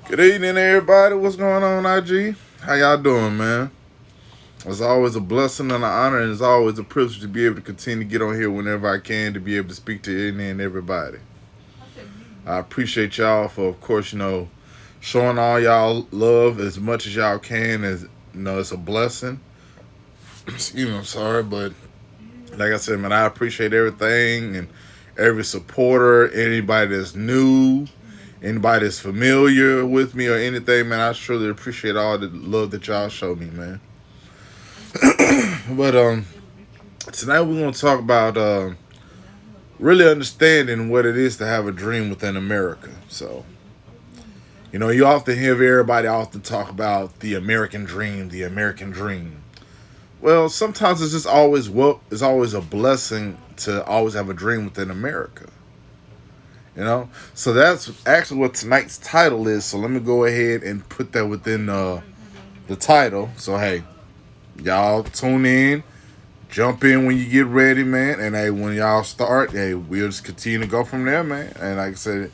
Good evening, everybody. What's going on, IG? How y'all doing, man? It's always a blessing and an honor, and it's always a privilege to be able to continue to get on here whenever I can to be able to speak to any and everybody. I appreciate y'all for, of course, showing all y'all love as much as y'all can. As it's a blessing. Excuse me, I'm sorry, but like I said, man, I appreciate everything and every supporter, anybody that's new, anybody that's familiar with me or anything, man. I truly appreciate all the love that y'all show me, man. But tonight we're gonna talk about really understanding what it is to have a dream within America. So, you often hear everybody often talk about the American dream, the American dream. Well, sometimes it's always a blessing to always have a dream within America. So that's actually what tonight's title is. So let me go ahead and put that within the title. So hey, y'all tune in, jump in when you get ready, man. And hey, when y'all start, hey, we'll just continue to go from there, man. And like I said,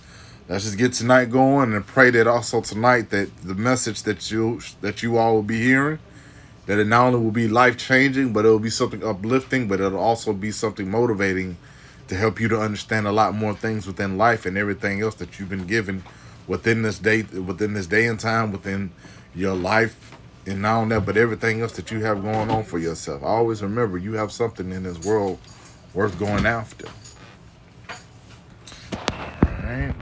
let's just get tonight going and pray that also tonight that the message that you all will be hearing, that it not only will be life changing, but it will be something uplifting, but it'll also be something motivating to help you to understand a lot more things within life and everything else that you've been given within this day and time, within your life, and not only that, but everything else that you have going on for yourself. I always remember you have something in this world worth going after. All right.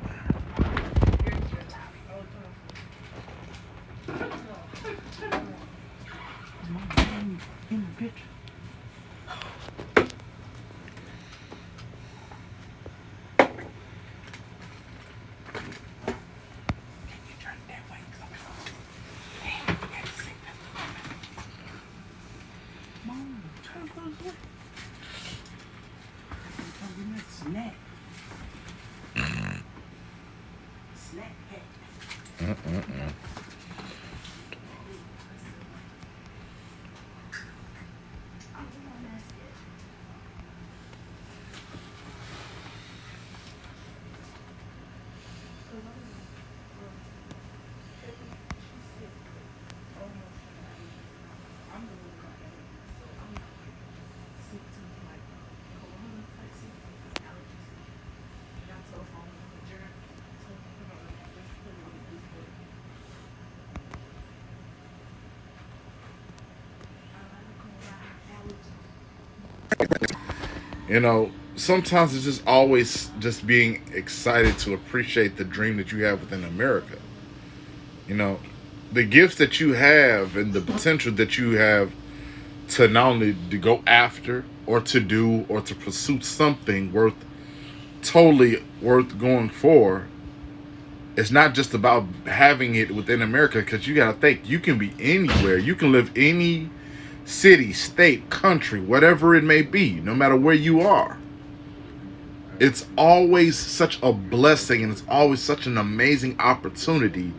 Snack. Snack pack. Sometimes it's just always just being excited to appreciate the dream that you have within America. You know, the gifts that you have and the potential that you have to not only to go after or to do or to pursue something totally worth going for. It's not just about having it within America, because you got to think you can be anywhere. You can live any city, state, country, whatever it may be, no matter where you are. It's always such a blessing and it's always such an amazing opportunity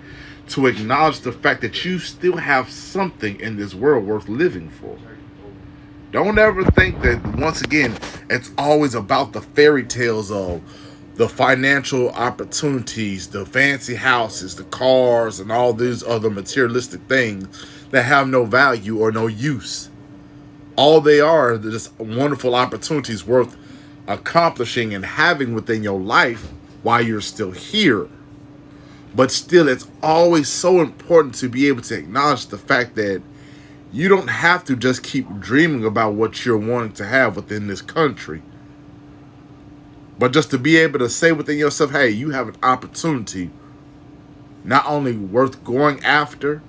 to acknowledge the fact that you still have something in this world worth living for. Don't ever think that, once again, it's always about the fairy tales of the financial opportunities, the fancy houses, the cars, and all these other materialistic things that have no value or no use. All they are just wonderful opportunities worth accomplishing and having within your life while you're still here. But still, it's always so important to be able to acknowledge the fact that you don't have to just keep dreaming about what you're wanting to have within this country, but just to be able to say within yourself, hey, you have an opportunity not only worth going after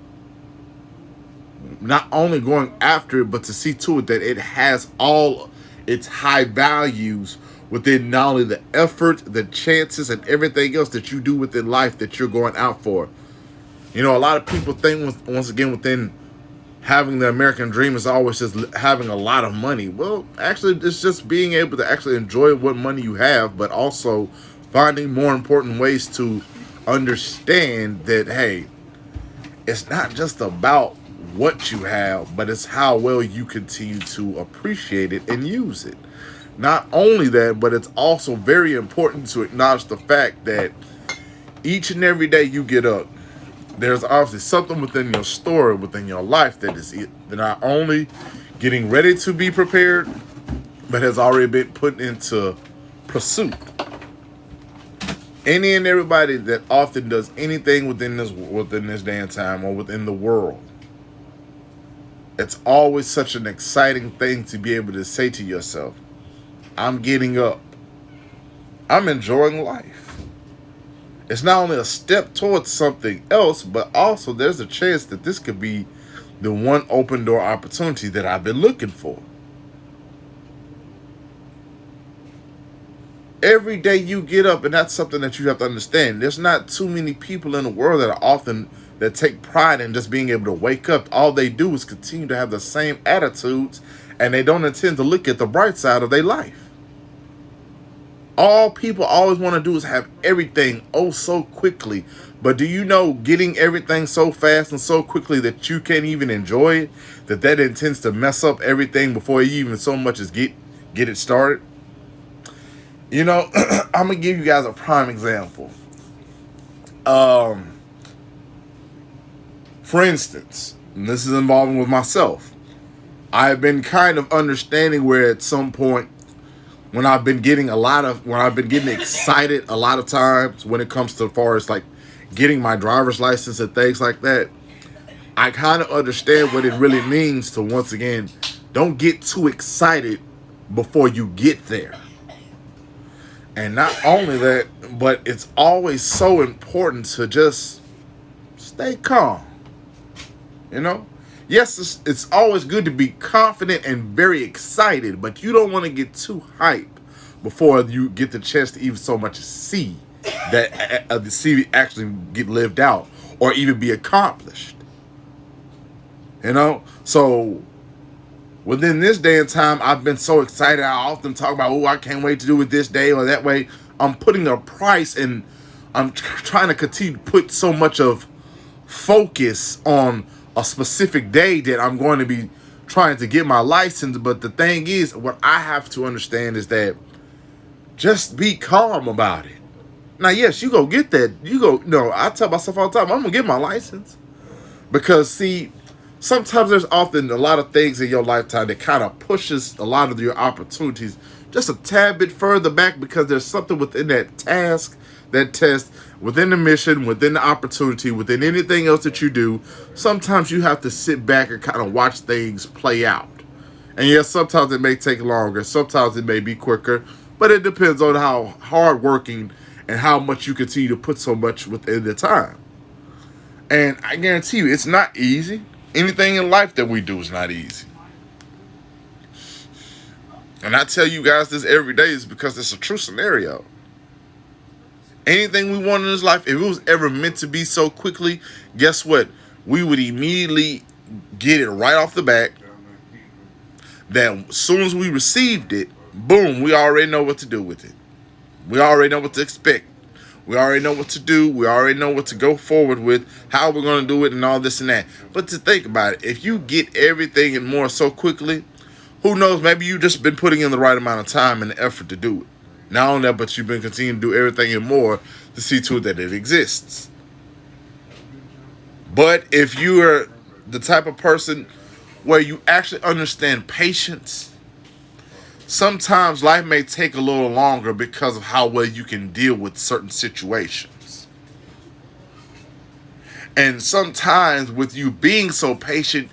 it, but to see to it that it has all its high values within not only the effort, the chances, and everything else that you do within life that you're going out for. A lot of people think, once again, within having the American dream is always just having a lot of money. Well, actually, it's just being able to actually enjoy what money you have, but also finding more important ways to understand that, hey, it's not just about what you have, but it's how well you continue to appreciate it and use it. Not only that, but it's also very important to acknowledge the fact that each and every day you get up, There's obviously something within your story, within your life that is that not only getting ready to be prepared, but has already been put into pursuit. Any and everybody that often does anything within this day and time or within the world, it's always such an exciting thing to be able to say to yourself, I'm getting up. I'm enjoying life. It's not only a step towards something else, but also there's a chance that this could be the one open door opportunity that I've been looking for. Every day you get up, and that's something that you have to understand. There's not too many people in the world that take pride in just being able to wake up. All they do is continue to have the same attitudes, and they don't intend to look at the bright side of their life. All people always want to do is have everything oh so quickly. But do you know getting everything so fast and so quickly that you can't even enjoy it, that intends to mess up everything before you even so much as get it started? You know, I'm going to give you guys a prime example. For instance, and this is involving with myself, I've been kind of understanding where at some point when I've been getting excited a lot of times when it comes to as far as like getting my driver's license and things like that, I kind of understand what it really means to, once again, don't get too excited before you get there. And not only that, but it's always so important to just stay calm. You know? Yes, it's always good to be confident and very excited, but you don't want to get too hyped before you get the chance to even so much see that the see actually get lived out or even be accomplished. You know? So within this day and time, I've been so excited. I often talk about, oh, I can't wait to do it this day or that way. I'm putting a price and I'm trying to continue to put so much of focus on a specific day that I'm going to be trying to get my license. But the thing is, what I have to understand is that just be calm about it. Now, yes, you go get that. No, I tell myself all the time, I'm going to get my license. Because, see, sometimes there's often a lot of things in your lifetime that kind of pushes a lot of your opportunities just a tad bit further back because there's something within that task, that test, within the mission, within the opportunity, within anything else that you do. Sometimes you have to sit back and kind of watch things play out. And yes, sometimes it may take longer. Sometimes it may be quicker. But it depends on how hardworking and how much you continue to put so much within the time. And I guarantee you, it's not easy. Anything in life that we do is not easy. And I tell you guys this every day is because it's a true scenario. Anything we want in this life, if it was ever meant to be so quickly, guess what? We would immediately get it right off the bat. That as soon as we received it, boom, we already know what to do with it. We already know what to expect. We already know what to do. We already know what to go forward with, how we're going to do it, and all this and that. But to think about it, if you get everything and more so quickly, who knows, maybe you've just been putting in the right amount of time and effort to do it. Not only that, but you've been continuing to do everything and more to see to it that it exists. But if you are the type of person where you actually understand patience, sometimes life may take a little longer because of how well you can deal with certain situations. And sometimes with you being so patient,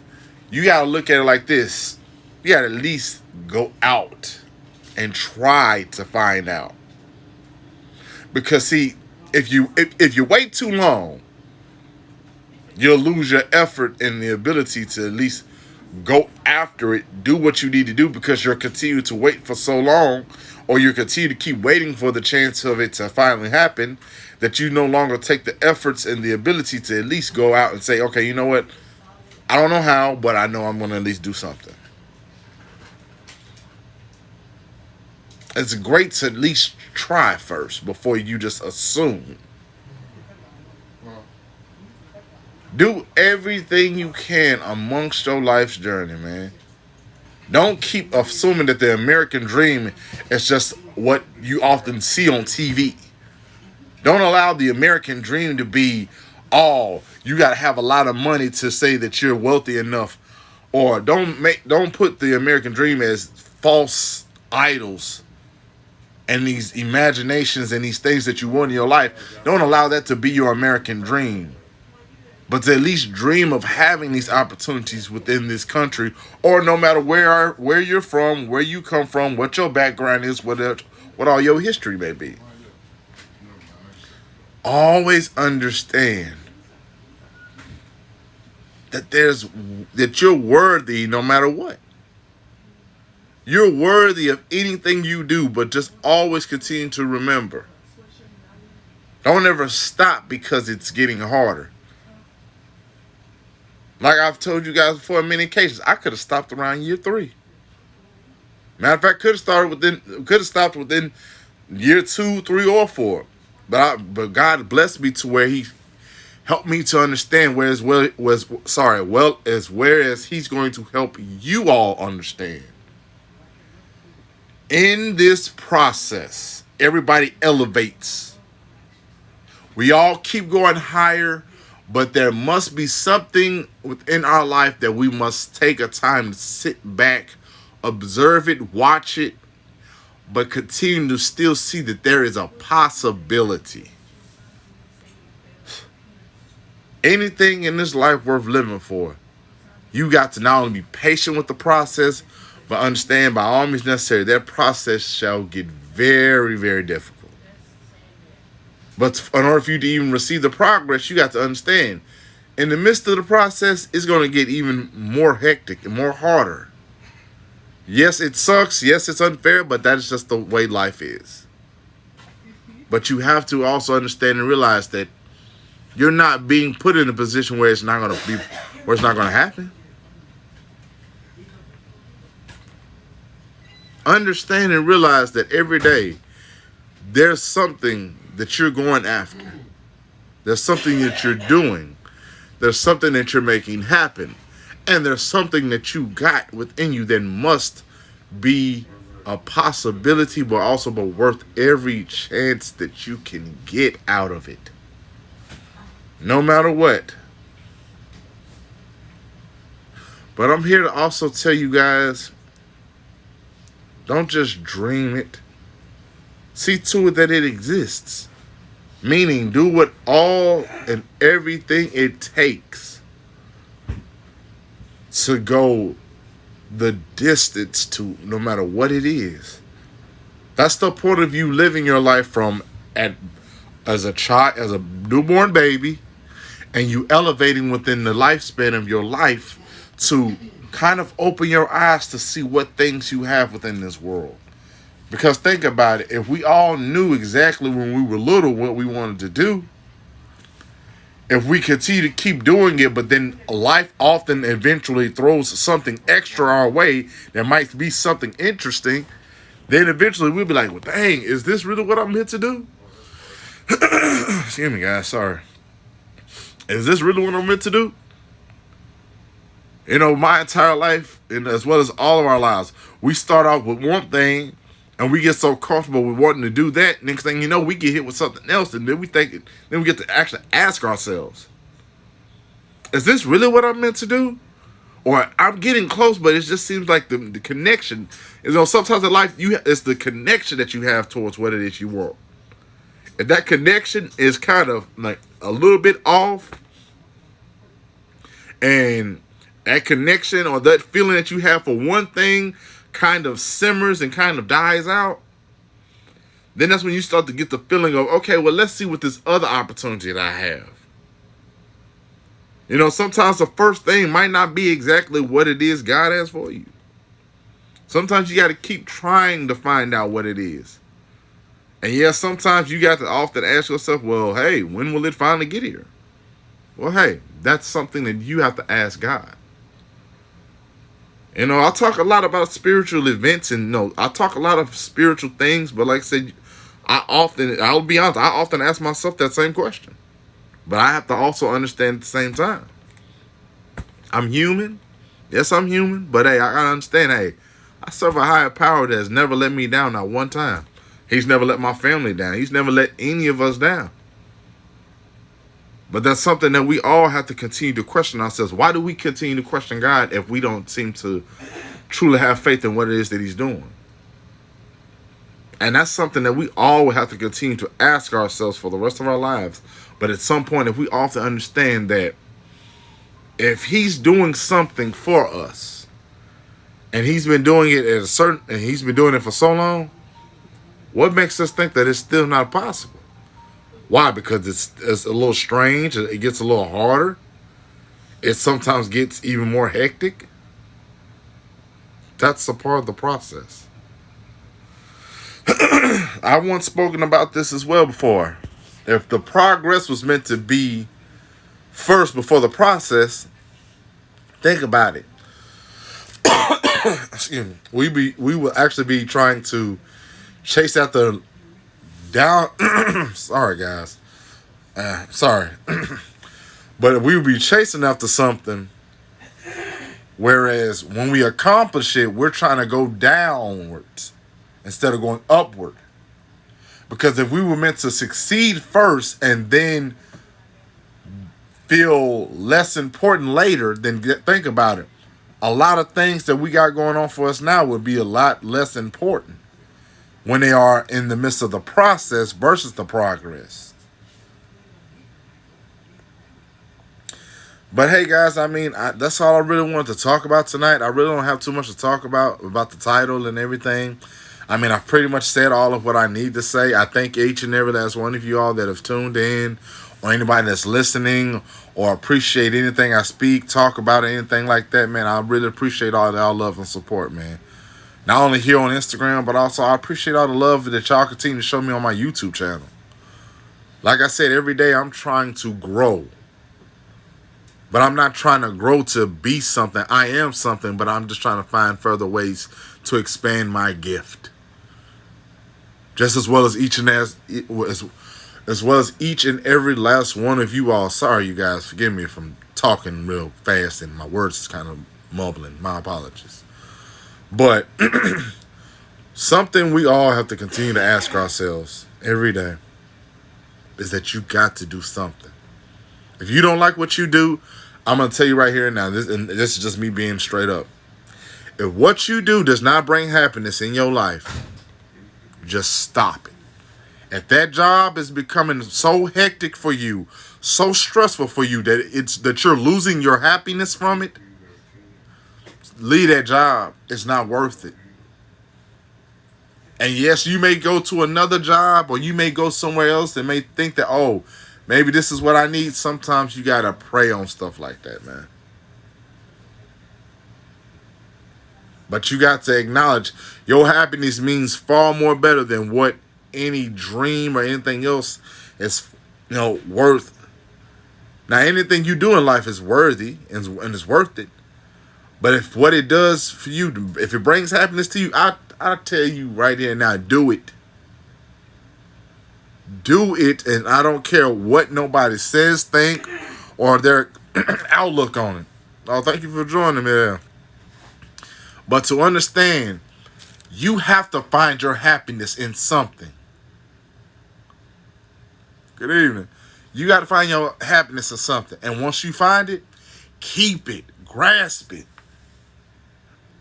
you got to look at it like this. You got to at least go out and try to find out. Because see, if you wait too long, you'll lose your effort and the ability to at least go after it, do what you need to do, because you're continuing to wait for so long, or you continue to keep waiting for the chance of it to finally happen, that you no longer take the efforts and the ability to at least go out and say, okay, you know what? I don't know how, but I know I'm going to at least do something. It's great to at least try first before you just assume. Do everything you can amongst your life's journey, man. Don't keep assuming that the American dream is just what you often see on TV. Don't allow the American dream to be all. You got to have a lot of money to say that you're wealthy enough. Or don't put the American dream as false idols and these imaginations and these things that you want in your life. Don't allow that to be your American dream. But to at least dream of having these opportunities within this country, or no matter where you're from, where you come from, what your background is, what all your history may be. Always understand that you're worthy no matter what. You're worthy of anything you do, but just always continue to remember. Don't ever stop because it's getting harder. Like I've told you guys before in many cases, I could have stopped around year 3. Matter of fact, could have stopped within year 2, 3, or 4. But God blessed me to where He helped me to understand whereas He's going to help you all understand. In this process, everybody elevates. We all keep going higher, but there must be something within our life that we must take a time to sit back, observe it, watch it, but continue to still see that there is a possibility. Anything in this life worth living for, you got to not only be patient with the process, but understand by all means necessary, that process shall get very, very difficult. But in order for you to even receive the progress, you got to understand, in the midst of the process, it's going to get even more hectic and more harder. Yes, it sucks. Yes, it's unfair, but that is just the way life is. But you have to also understand and realize that you're not being put in a position where it's not going to happen. Understand and realize that every day there's something that you're going after. There's something that you're doing. There's something that you're making happen. And there's something that you got within you that must be a possibility, but also worth every chance that you can get out of it. No matter what. But I'm here to also tell you guys, don't just dream it. See to it that it exists. Meaning, do what all and everything it takes to go the distance to, no matter what it is. That's the point of you living your life from as a child, as a newborn baby, and you elevating within the lifespan of your life to kind of open your eyes to see what things you have within this world. Because think about it, if we all knew exactly when we were little what we wanted to do, if we continue to keep doing it, but then life often eventually throws something extra our way that might be something interesting, then eventually we'll be like, well, dang, is this really what I'm meant to do? Excuse me, guys, sorry. Is this really what I'm meant to do? You know, my entire life, and as well as all of our lives, we start off with one thing, and we get so comfortable with wanting to do that. Next thing you know, we get hit with something else, and then we get to actually ask ourselves, is this really what I'm meant to do? Or I'm getting close, but it just seems like the connection, sometimes in life, it's the connection that you have towards what it is you want. If that connection is kind of like a little bit off, and that connection or that feeling that you have for one thing kind of simmers and kind of dies out, then that's when you start to get the feeling of, okay, well, let's see what this other opportunity that I have. You know, sometimes the first thing might not be exactly what it is God has for you. Sometimes you got to keep trying to find out what it is. And yes, sometimes you got to often ask yourself, well, hey, when will it finally get here? Well, hey, that's something that you have to ask God. You know, I talk a lot about spiritual events, and I talk a lot of spiritual things, but like I said, I'll be honest, I often ask myself that same question. But I have to also understand at the same time, I'm human. Yes, I'm human, but hey, I gotta understand, hey, I serve a higher power that has never let me down not one time. He's never let my family down. He's never let any of us down. But that's something that we all have to continue to question ourselves. Why do we continue to question God if we don't seem to truly have faith in what it is that he's doing? And that's something that we all have to continue to ask ourselves for the rest of our lives. But at some point, if we often understand that if he's doing something for us, and he's been doing it and he's been doing it for so long, what makes us think that it's still not possible? Why? Because it's a little strange. It gets a little harder. It sometimes gets even more hectic. That's a part of the process. I once spoken about this as well before. If the progress was meant to be first before the process, think about it. Excuse me. We will actually be trying to chase after down. Sorry, guys. Sorry, but we will be chasing after something. Whereas when we accomplish it, we're trying to go downwards instead of going upward. Because if we were meant to succeed first and then feel less important later, then think about it. A lot of things that we got going on for us now would be a lot less important when they are in the midst of the process versus the progress. But hey, guys, I mean, that's all I really wanted to talk about tonight. I really don't have too much to talk about the title and everything. I mean, I've pretty much said all of what I need to say. I thank each and every last one of you all that have tuned in, or anybody that's listening, or appreciate anything I speak, talk about, anything like that, man. I really appreciate all y'all love and support, man. Not only here on Instagram, but also I appreciate all the love that y'all continue to show me on my YouTube channel. Like I said, every day I'm trying to grow. But I'm not trying to grow to be something. I am something, but I'm just trying to find further ways to expand my gift. Just as well as each and every last one of you all. Sorry, you guys. Forgive me if I'm talking real fast and my words is kind of mumbling. My apologies. But something we all have to continue to ask ourselves every day is that you got to do something. If you don't like what you do, I'm going to tell you right here and now, this is just me being straight up. If what you do does not bring happiness in your life, just stop it. If that job is becoming so hectic for you, so stressful for you that you're losing your happiness from it, leave that job. It's not worth it. And yes, you may go to another job, or you may go somewhere else and may think that, oh, maybe this is what I need. Sometimes you got to pray on stuff like that, man. But you got to acknowledge your happiness means far more better than what any dream or anything else is, worth. Now, anything you do in life is worthy and is worth it. But if what it does for you, if it brings happiness to you, I'll tell you right here now, do it. Do it, and I don't care what nobody says, think, or their outlook on it. Oh, thank you for joining me there. But to understand, you have to find your happiness in something. Good evening. You got to find your happiness in something. And once you find it, keep it, grasp it.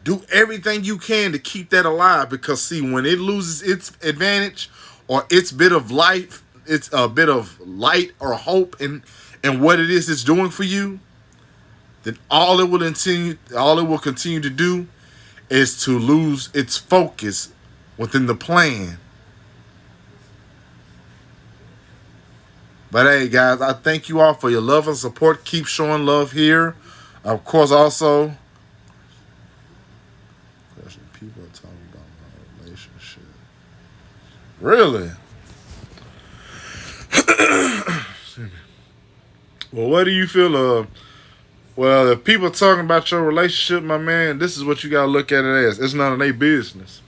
Do everything you can to keep that alive, because see, when it loses its advantage or its bit of life, it's a bit of light or hope in what it is it's doing for you, then all it will continue to do is to lose its focus within the plan. But hey, guys, I thank you all for your love and support. Keep showing love here. Of course, also, people are talking about my relationship. Really? Well, what do you feel? Well, if people are talking about your relationship, my man, this is what you got to look at it as. It's none of their business.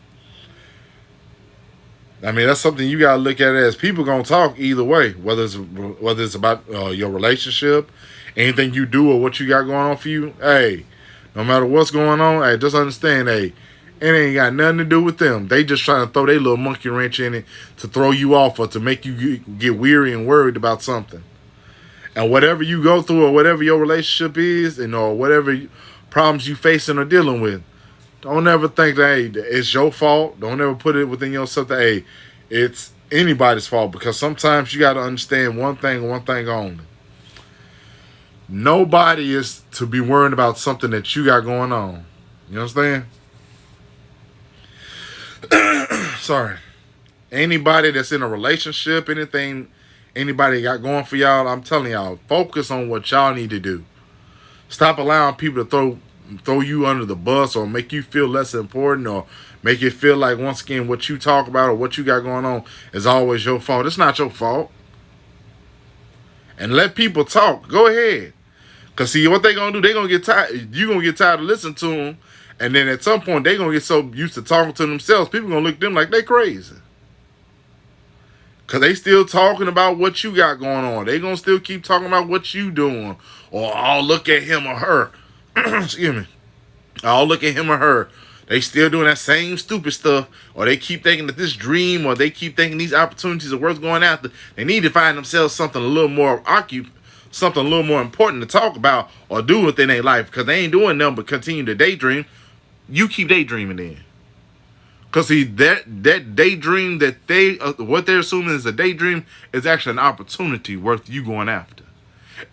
I mean, that's something you got to look at it as. People going to talk either way, whether it's about your relationship, anything you do, or what you got going on for you. Hey, no matter what's going on, hey, just understand, hey, it ain't got nothing to do with them. They just trying to throw their little monkey wrench in it to throw you off or to make you get weary and worried about something. And whatever you go through or whatever your relationship is, and or whatever problems you facing or dealing with, don't ever think that, hey, it's your fault. Don't ever put it within yourself that, hey, it's anybody's fault. Because sometimes you got to understand one thing only. Nobody is to be worrying about something that you got going on. You understand? Sorry. Anybody that's in a relationship, anybody got going for y'all, I'm telling y'all, focus on what y'all need to do. Stop allowing people to throw you under the bus or make you feel less important or make it feel like, once again, what you talk about or what you got going on is always your fault. It's not your fault. And let people talk. Go ahead. Because, see, what they going to do, they going to get tired. You're going to get tired of listening to them. And then at some point, they going to get so used to talking to themselves, people going to look at them like they crazy. Because they still talking about what you got going on. They going to still keep talking about what you doing. Or, oh, look at him or her. Excuse me. Oh, look at him or her. They still doing that same stupid stuff. Or they keep thinking that this dream, or they keep thinking these opportunities are worth going after. They need to find themselves something a little more something a little more important to talk about or do within their life. Because they ain't doing nothing but continue to daydream. You keep daydreaming then. Because, see, that daydream that what they're assuming is a daydream is actually an opportunity worth you going after.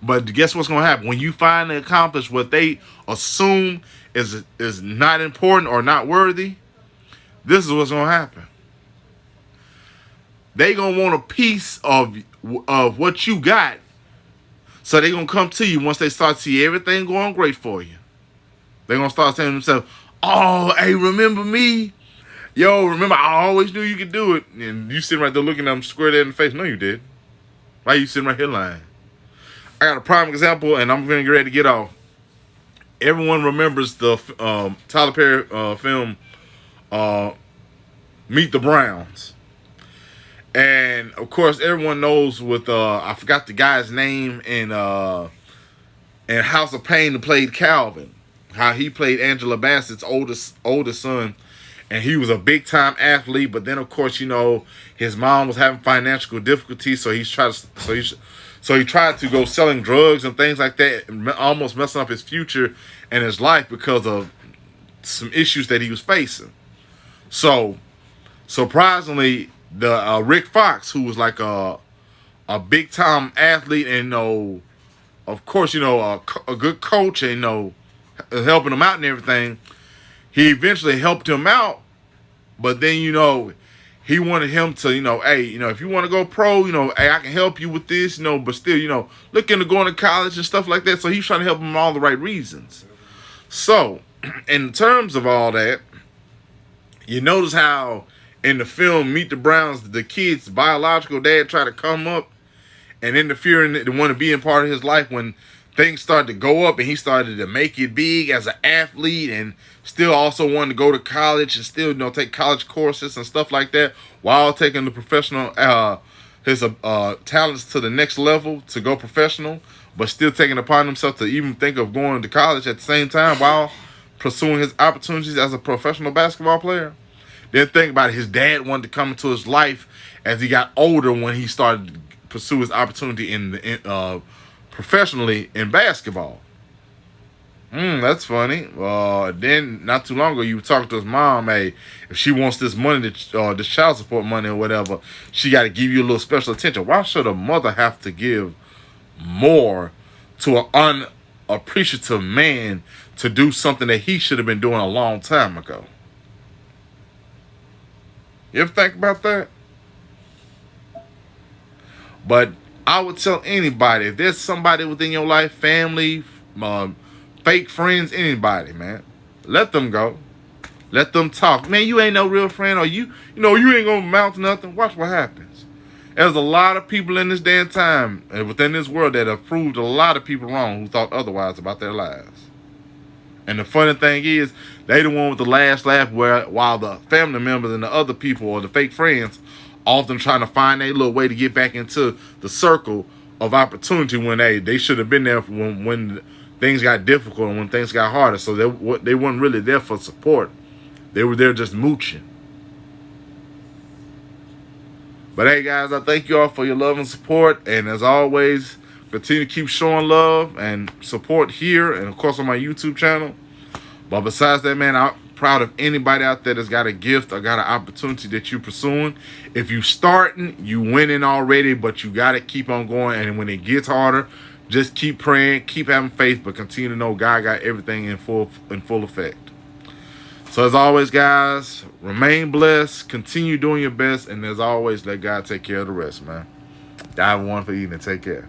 But guess what's going to happen? When you finally accomplish what they assume is not important or not worthy, this is what's going to happen. They going to want a piece of what you got. So they're going to come to you once they start to see everything going great for you. They're going to start saying to themselves, oh, hey, remember me? Yo, remember, I always knew you could do it. And you sitting right there looking at them square dead in the face. No, you did. Why you sitting right here lying? I got a prime example, and I'm going to get ready to get off. Everyone remembers the Tyler Perry film, Meet the Browns. And, of course, everyone knows with, I forgot the guy's name in House of Pain who played Calvin. How he played Angela Bassett's oldest son. And he was a big-time athlete, but then, of course, you know, his mom was having financial difficulties, so he tried to go selling drugs and things like that, almost messing up his future and his life because of some issues that he was facing. So, surprisingly, the Rick Fox, who was like a big-time athlete and, you know, of course, you know, a good coach and, you know, helping him out and everything, he eventually helped him out, but then, you know, he wanted him to, you know, hey, you know, if you want to go pro, you know, hey, I can help you with this, you know, but still, you know, look into going to college and stuff like that. So he's trying to help him all the right reasons. So, in terms of all that, you notice how in the film Meet the Browns, the kid's biological dad tried to come up and interfere in it to want to be in part of his life when things started to go up and he started to make it big as an athlete and still also wanted to go to college and still, you know, take college courses and stuff like that while taking the professional, his talents to the next level to go professional, but still taking it upon himself to even think of going to college at the same time while pursuing his opportunities as a professional basketball player. Then think about it, his dad wanted to come into his life as he got older when he started to pursue his opportunity professionally in basketball. That's funny. Then not too long ago, you were talking to his mom. Hey, if she wants this money, this child support money or whatever, she got to give you a little special attention. Why should a mother have to give more to an unappreciative man to do something that he should have been doing a long time ago? You ever think about that? But I would tell anybody, if there's somebody within your life, family, fake friends, anybody, man, let them go. Let them talk. Man, you ain't no real friend, or you know, you ain't gonna amount to nothing. Watch what happens. There's a lot of people in this damn time and within this world that have proved a lot of people wrong who thought otherwise about their lives. And the funny thing is, they the one with the last laugh, while the family members and the other people or the fake friends often trying to find a little way to get back into the circle of opportunity when they should have been there when things got difficult and when things got harder. So they weren't really there for support. They were there just mooching. But hey, guys, I thank you all for your love and support. And as always, Continue to keep showing love and support here and, of course, on my YouTube channel. But besides that, man, I'm proud of anybody out there that's got a gift or got an opportunity that you're pursuing. If you starting, you winning already, but you got to keep on going. And when it gets harder, just keep praying, keep having faith, but continue to know God got everything in full effect. So as always, guys, remain blessed, continue doing your best, and as always, let God take care of the rest, man. Y'all have one for eating and take care.